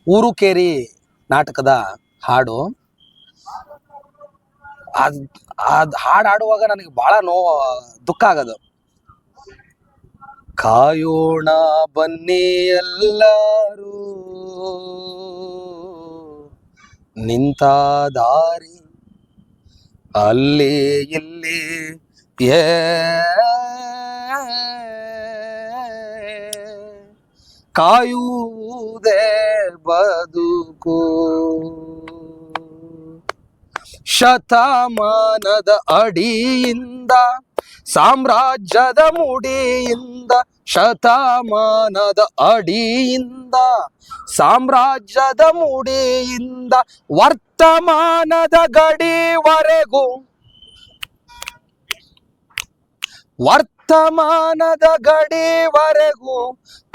ಊರು ಕೇರಿ ನಾಟಕದ ಹಾಡು. ಅದ್ ಹಾಡು ಹಾಡುವಾಗ ನನಗೆ ಬಹಳ ದುಃಖ ಆಗೋದು. ಕಾಯೋಣ ಬನ್ನಿ ಎಲ್ಲರೂ ನಿಂತ ದಾರಿ ಅಲ್ಲಿ ಇಲ್ಲಿ ಕಾಯುವುದೇ ಬದುಕು. ಶತಮಾನದ ಅಡಿಯಿಂದ ಸಾಮ್ರಾಜ್ಯದ ಮುಡಿಯಿಂದ, ಶತಮಾನದ ಅಡಿಯಿಂದ ಸಾಮ್ರಾಜ್ಯದ ಮುಡಿಯಿಂದ ವರ್ತಮಾನದ ಗಡಿವರೆಗೂ, ವರ್ತಮಾನದ ಗಡಿವರೆಗೂ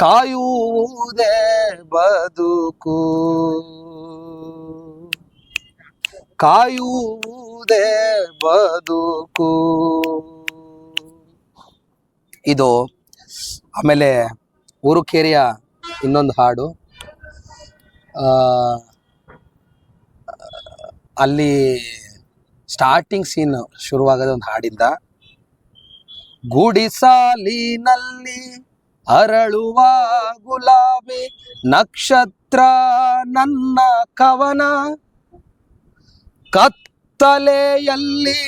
ಕಾಯುವುದೇ ಬದುಕು, ಕಾಯುವುದೇ ಬದುಕು. ಇದು ಆಮೇಲೆ ಊರು ಕೇರಿಯ ಇನ್ನೊಂದು ಹಾಡು. ಅಲ್ಲಿ ಸ್ಟಾರ್ಟಿಂಗ್ ಸೀನ್ ಶುರುವಾಗದ ಒಂದು ಹಾಡಿಂದ, ಗುಡಿಸಾಲಿನಲ್ಲಿ ಅರಳುವ ಗುಲಾಬಿ ನಕ್ಷತ್ರ ನನ್ನ ಕವನ, ಕತ್ತಲೆಯಲ್ಲಿ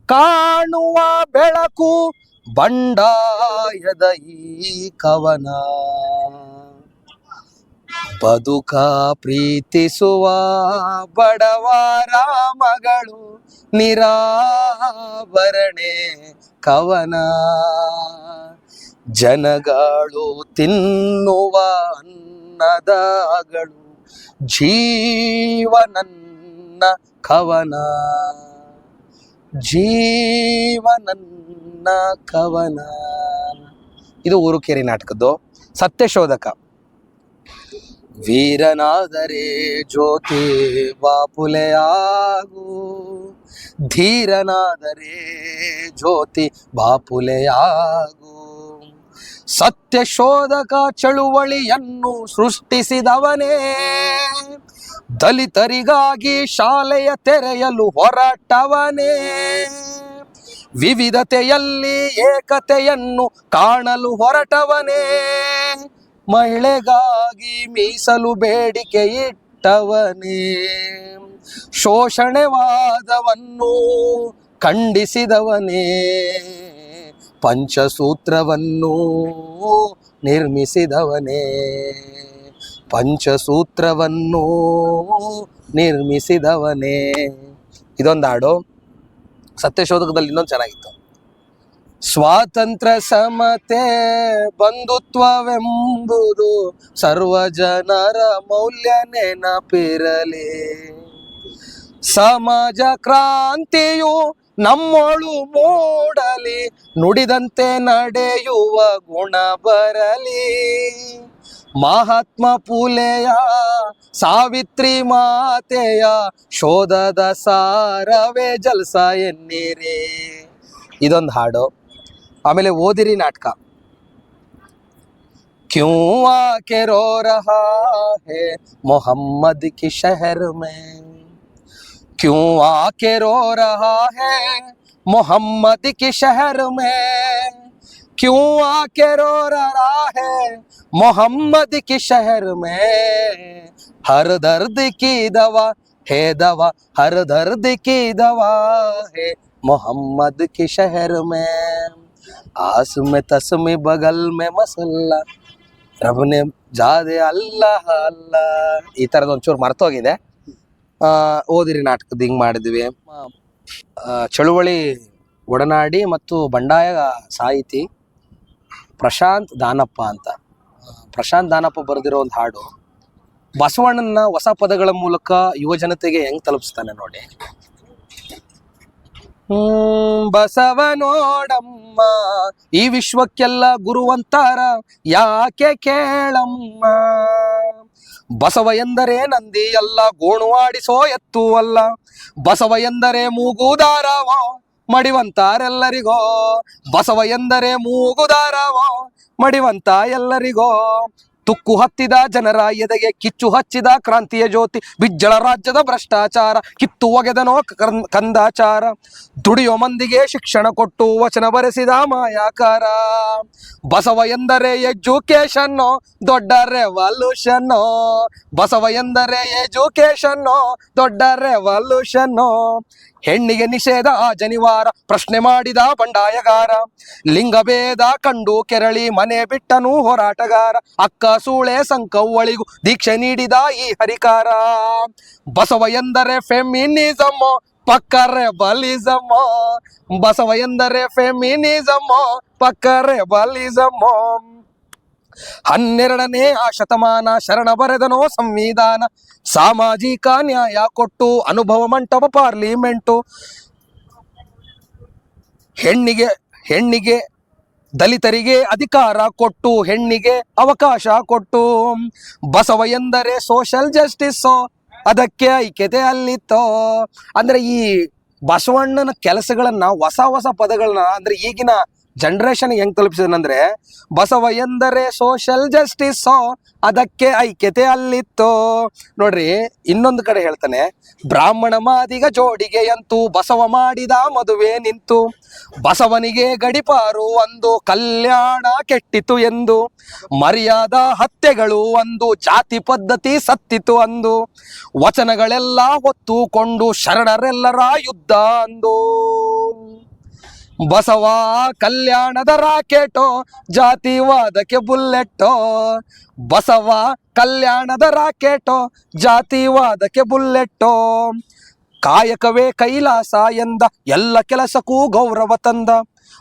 ಕಾಣುವ ಬೆಳಕು ಬಂಡಾಯದ ಈ ಕವನ, ಬದುಕ ಪ್ರೀತಿಸುವ ಬಡವರ ಮಗಳು ನಿರಾಭರಣೆ ಕವನ, ಜನಗಳು ತಿನ್ನುವ ಅನ್ನದಗಳು ಜೀವನನ್ನ ಕವನ, ಜೀವನನ್ನ ಕವನ. ಇದು ಊರು ಕೇರಿ ನಾಟಕದ್ದು. ಸತ್ಯಶೋಧಕ. ವೀರನಾದರೆ ಜ್ಯೋತಿ ಬಾಪುಲೆಯಾಗು, ಧೀರನಾದರೆ ಜ್ಯೋತಿ ಬಾಪುಲೆಯಾಗು. ಸತ್ಯಶೋಧಕ ಚಳುವಳಿಯನ್ನು ಸೃಷ್ಟಿಸಿದವನೇ, ದಲಿತರಿಗಾಗಿ ಶಾಲೆಯ ತೆರೆಯಲು ಹೊರಟವನೇ, ವಿವಿಧತೆಯಲ್ಲಿ ಏಕತೆಯನ್ನು ಕಾಣಲು ಹೊರಟವನೇ, ಮಹಿಳೆಗಾಗಿ ಮೀಸಲು ಬೇಡಿಕೆ ಇಟ್ಟವನೇ, ಶೋಷಣೆವಾದವನ್ನು ಖಂಡಿಸಿದವನೇ, ಪಂಚಸೂತ್ರವನ್ನು ನಿರ್ಮಿಸಿದವನೇ, ಪಂಚಸೂತ್ರವನ್ನು ನಿರ್ಮಿಸಿದವನೇ. ಇದೊಂದು ಹಾಡು. ಸತ್ಯಶೋಧಕದಲ್ಲಿ ಇನ್ನೊಂದು ಚೆನ್ನಾಗಿತ್ತು. ಸ್ವಾತಂತ್ರ್ಯ ಸಮತೆ ಬಂಧುತ್ವವೆಂಬುದು ಸರ್ವ ಜನರ ಮೌಲ್ಯ ನೆನಪಿರಲಿ, ಸಮಾಜ ಕ್ರಾಂತಿಯು ನಮ್ಮೊಳು ಮೂಡಲಿ, ನುಡಿದಂತೆ ನಡೆಯುವ ಗುಣ ಬರಲಿ, ಮಹಾತ್ಮ ಫುಲೆಯ ಸಾವಿತ್ರಿ ಮಾತೆಯ ಶೋಧದ ಸಾರವೇ ಜಲ್ಸ ಎನ್ನಿರಿ. ಇದೊಂದು ಹಾಡು. ಆಮೇಲೆ ಓದಿರಿ ನಾಟಕ. ಕ್ಯೂ ಆಕೆ ರೋ ರಹಾ ಹೇ ಮೊಹಮ್ಮದ್ ಕಿ ಶಹರ್ ಮೇ, ಕ್ಯೂ ಆಕೆ ರೋ ರಹಾ ಹೇ ಮೊಹಮ್ಮದ್ ಕಿ ಶಹರ್ ಮೇ, ಕ್ಯೂ ಆಕೆ ರೋ ರಹಾ ಹೇ ಮೊಹಮ್ಮದ್ ಕಿ ಶಹರ್ ಮೇ, ಹರ್ ದರ್ದ್ ಕಿ ದವಾ है दवा, हर दर्द की दवा है मोहम्मद की शहर में, आस में तस्मी बगल में मसल्ला रब ने जादे अल्लाह अल्लाह. ಈ ತರದ ಒಂಚೂರು ಮರ್ತೋಗಿದೆ. ಓದಿರಿ ನಾಟಕದ ಹಿಂಗ್ ಮಾಡಿದ್ವಿ. ಚಳುವಳಿ ಒಡನಾಡಿ ಮತ್ತು ಬಂಡಾಯ ಸಾಹಿತಿ ಪ್ರಶಾಂತ್ ದಾನಪ್ಪ ಅಂತ. ಪ್ರಶಾಂತ್ ದಾನಪ್ಪ ಬರೆದಿರೋ ಒಂದು ಹಾಡು. ಬಸವಣ್ಣನ ಹೊಸ ಪದಗಳ ಮೂಲಕ ಯುವ ಜನತೆಗೆ ಹೆಂಗ್ ತಲುಪಿಸ್ತಾನೆ ನೋಡಿ. ಬಸವನೋಡಮ್ಮ ಈ ವಿಶ್ವಕ್ಕೆಲ್ಲ ಗುರುವಂತಾರ ಯಾಕೆ ಕೇಳಮ್ಮ, ಬಸವ ಎಂದರೆ ನಂದಿ ಅಲ್ಲ ಗೋಣುವಾಡಿಸೋ ಎತ್ತು ಅಲ್ಲ, ಬಸವ ಎಂದರೆ ಮೂಗುದಾರವೋ ಮಡಿವಂತಾರೆಲ್ಲರಿಗೋ, ಬಸವ ಎಂದರೆ ಮೂಗುದಾರವೋ ಮಡಿವಂತ ಎಲ್ಲರಿಗೋ, ತುಕ್ಕು ಹತ್ತಿದ ಜನರ ಎದೆಗೆ ಕಿಚ್ಚು ಹಚ್ಚಿದ ಕ್ರಾಂತಿಯ ಜ್ಯೋತಿ, ಬಿಜ್ಜಳ ರಾಜ್ಯದ ಭ್ರಷ್ಟಾಚಾರ ಕಿತ್ತು ಒಗೆದನೋ ಕಂದಾಚಾರ, ದುಡಿಯೋ ಮಂದಿಗೆ ಶಿಕ್ಷಣ ಕೊಟ್ಟು ವಚನ ಬರೆಸಿದ ಮಾಯಾಕಾರ. ಬಸವ ಎಂದರೆ ಎಜುಕೇಶನ್ ದೊಡ್ಡ ರೆವಲ್ಯೂಷನ್, ಬಸವ ಎಂದರೆ ಎಜುಕೇಶನ್ ದೊಡ್ಡ ರೆವಲ್ಯೂಷನ್. ಹೆಣ್ಣಿಗೆ ನಿಷೇಧ ಆ ಜನಿವಾರ ಪ್ರಶ್ನೆ ಮಾಡಿದ ಬಂಡಾಯಗಾರ, ಲಿಂಗಭೇದ ಕಂಡು ಕೆರಳಿ ಮನೆ ಬಿಟ್ಟನು ಹೋರಾಟಗಾರ, ಅಕ್ಕ ಸೂಳೆ ಸಂಕವ್ವಳಿಗೂ ದೀಕ್ಷೆ ನೀಡಿದ ಈ ಹರಿಕಾರ. ಬಸವ ಎಂದರೆ ಫೆಮಿನಿಸಮ್ ಪಕ್ಕ ರೆಬಲಿಸಮ್, ಬಸವ ಎಂದರೆ ಫೆಮಿನಿಸಮ್ ಪಕ್ಕ ರೆಬಲಿಸಮ್. 12ನೇ ಶತಮಾನ ಶರಣ ಬರೆದನೋ ಸಂವಿಧಾನ, ಸಾಮಾಜಿಕ ನ್ಯಾಯ ಕೊಟ್ಟು ಅನುಭವ ಮಂಟಪ ಪಾರ್ಲಿಮೆಂಟು. ಹೆಣ್ಣಿಗೆ ದಲಿತರಿಗೆ ಅಧಿಕಾರ ಕೊಟ್ಟು ಹೆಣ್ಣಿಗೆ ಅವಕಾಶ ಕೊಟ್ಟು. ಬಸವ ಎಂದರೆ ಸೋಷಿಯಲ್ ಜಸ್ಟಿಸ್ ಅದಕ್ಕೆ ಐಕ್ಯತೆ ಅಲ್ಲಿತ್ತೋ. ಅಂದ್ರೆ ಈ ಬಸವಣ್ಣನ ಕೆಲಸಗಳನ್ನ ಹೊಸ ಪದಗಳನ್ನ ಅಂದ್ರೆ ಈಗಿನ ಜನರೇಷನ್ ಹೆಂಗ್ ತಲುಪಿಸಿದನಂದ್ರೆ, ಬಸವ ಎಂದರೆ ಸೋಷಿಯಲ್ ಜಸ್ಟಿಸ್ ಅದಕ್ಕೆ ಐಕ್ಯತೆ ಅಲ್ಲಿತ್ತು. ನೋಡ್ರಿ, ಇನ್ನೊಂದು ಕಡೆ ಹೇಳ್ತಾನೆ, ಬ್ರಾಹ್ಮಣ ಮಾದಿಗ ಜೋಡಿಗೆ ಅಂತೂ ಬಸವ ಮಾಡಿದ ಮದುವೆ ನಿಂತು, ಬಸವನಿಗೆ ಗಡಿಪಾರು ಒಂದು ಕಲ್ಯಾಣ ಕೆಟ್ಟಿತು ಎಂದು, ಮರ್ಯಾದ ಹತ್ಯೆಗಳು ಒಂದು ಜಾತಿ ಪದ್ಧತಿ ಸತ್ತಿತು ಅಂದು, ವಚನಗಳೆಲ್ಲ ಹೊತ್ತುಕೊಂಡು ಶರಣರೆಲ್ಲರ ಯುದ್ಧ ಅಂದು. ಬಸವ ಕಲ್ಯಾಣದ ರಾಕೆಟೋ ಜಾತಿವಾದಕ್ಕೆ ಬುಲ್ಲೆಟ್ಟೋ, ಬಸವ ಕಲ್ಯಾಣದ ರಾಕೆಟೋ ಜಾತಿವಾದಕ್ಕೆ ಬುಲ್ಲೆಟ್ಟೋ. ಕಾಯಕವೇ ಕೈಲಾಸ ಎಂದ ಎಲ್ಲ ಕೆಲಸಕ್ಕೂ ಗೌರವ ತಂದ,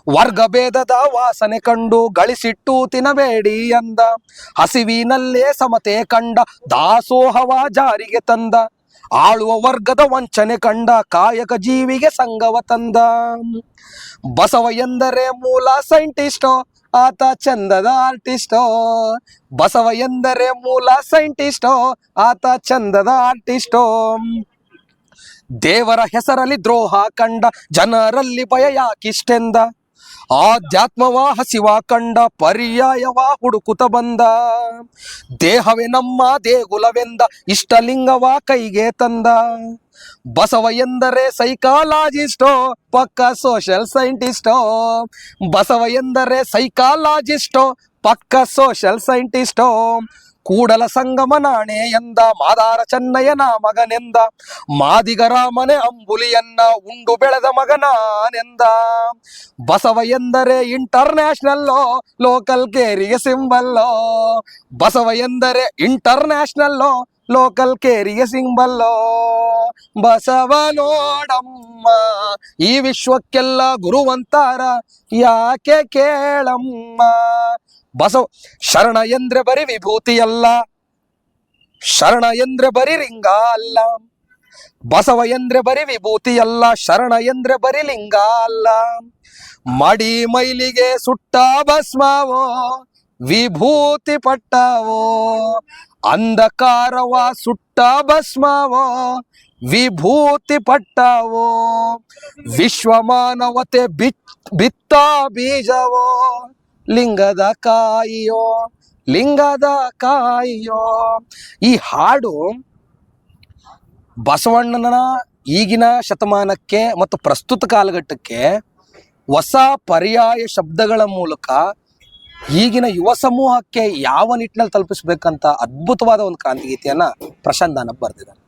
ವರ್ಗ ಭೇದದ ವಾಸನೆ ಕಂಡು ಗಳಿಸಿಟ್ಟು ತಿನ್ನಬೇಡಿ ಎಂದ, ಹಸಿವಿನಲ್ಲೇ ಸಮತೆ ಕಂಡ ದಾಸೋಹವ ಜಾರಿಗೆ ತಂದ, ಆಳುವ ವರ್ಗದ ವಂಚನೆ ಕಂಡ ಕಾಯಕ ಜೀವಿಗೆ ಸಂಗವ ತಂದ. ಬಸವ ಎಂದರೆ ಮೂಲ ಸೈಂಟಿಸ್ಟೋ ಆತ ಚಂದದ ಆರ್ಟಿಸ್ಟೋ, ಬಸವ ಎಂದರೆ ಮೂಲ ಸೈಂಟಿಸ್ಟೋ ಆತ ಚಂದದ ಆರ್ಟಿಸ್ಟೋ. ದೇವರ ಹೆಸರಲ್ಲಿ ದ್ರೋಹ ಕಂಡ ಜನರಲ್ಲಿ ಭಯ ಯಾಕಿಷ್ಟೆಂದ, ಆಧ್ಯಾತ್ಮವ ಹಸಿವ ಕಂಡ ಪರ್ಯಾಯವ ಹುಡುಕುತ್ತ ಬಂದ, ದೇಹವೇ ನಮ್ಮ ದೇಗುಲವೆಂದ ಇಷ್ಟಲಿಂಗವ ಕೈಗೆ ತಂದ. ಬಸವ ಎಂದರೆ ಸೈಕಾಲಜಿಸ್ಟೋ ಪಕ್ಕ ಸೋಷಿಯಲ್ ಸೈಂಟಿಸ್ಟೋ, ಬಸವ ಎಂದರೆ ಸೈಕಾಲಜಿಸ್ಟೋ ಪಕ್ಕ ಸೋಷಿಯಲ್ ಸೈಂಟಿಸ್ಟೋ. ಕೂಡಲ ಸಂಗಮ ನಾಣೆ ಎಂದ ಮಾದಾರ ಚೆನ್ನಯ್ಯನ ಮಗನೆಂದ, ಮಾದಿಗರ ಮನೆ ಅಂಬುಲಿಯನ್ನ ಉಂಡು ಬೆಳೆದ ಮಗನಾನೆಂದ. ಬಸವ ಎಂದರೆ ಇಂಟರ್ನ್ಯಾಷನಲ್ಲೋ ಲೋಕಲ್ ಕೇರಿಗೆ ಸಿಂಬಲ್ಲೋ, ಬಸವ ಎಂದರೆ ಇಂಟರ್ನ್ಯಾಷನಲ್ಲೋ ಲೋಕಲ್ ಕೇರಿಗೆ ಸಿಂಬಲ್ಲೋ. ಬಸವ ನೋಡಮ್ಮ ಈ ವಿಶ್ವಕ್ಕೆಲ್ಲ ಗುರುವಂತಾರ ಯಾಕೆ ಕೇಳಮ್ಮ. ಬಸವ ಶರಣ ಎಂದ್ರೆ ಬರೀ ವಿಭೂತಿ ಅಲ್ಲ, ಶರಣ ಎಂದ್ರೆ ಬರೀ ಲಿಂಗ ಅಲ್ಲ, ಬಸವ ಎಂದ್ರೆ ಬರೀ ವಿಭೂತಿ ಅಲ್ಲ, ಶರಣ ಎಂದ್ರೆ ಬರೀ ಲಿಂಗ ಅಲ್ಲ. ಮಡಿ ಮೈಲಿಗೆ ಸುಟ್ಟ ಭಸ್ಮವೋ ವಿಭೂತಿ ಪಟ್ಟವೋ, ಅಂಧಕಾರವ ಸುಟ್ಟ ಭಸ್ಮವೋ ವಿಭೂತಿ ಪಟ್ಟವೋ, ವಿಶ್ವ ಮಾನವತೆ ಬಿತ್ತ ಬೀಜವೋ ಲಿಂಗದ ಕಾಯಿಯೋ ಲಿಂಗದ ಕಾಯಿಯೋ. ಈ ಹಾಡು ಬಸವಣ್ಣನ ಈಗಿನ ಶತಮಾನಕ್ಕೆ ಮತ್ತು ಪ್ರಸ್ತುತ ಕಾಲಘಟ್ಟಕ್ಕೆ ಹೊಸ ಪರ್ಯಾಯ ಶಬ್ದಗಳ ಮೂಲಕ ಈಗಿನ ಯುವ ಸಮೂಹಕ್ಕೆ ಯಾವ ನಿಟ್ಟಿನಲ್ಲಿ ತಲುಪಿಸ್ಬೇಕಂತ ಅದ್ಭುತವಾದ ಒಂದು ಕ್ರಾಂತಿಗೀತೆಯನ್ನ ಪ್ರಶಾಂತ್ ದಾನಪ್ಪ ಬರೆದಿದ್ದಾರೆ.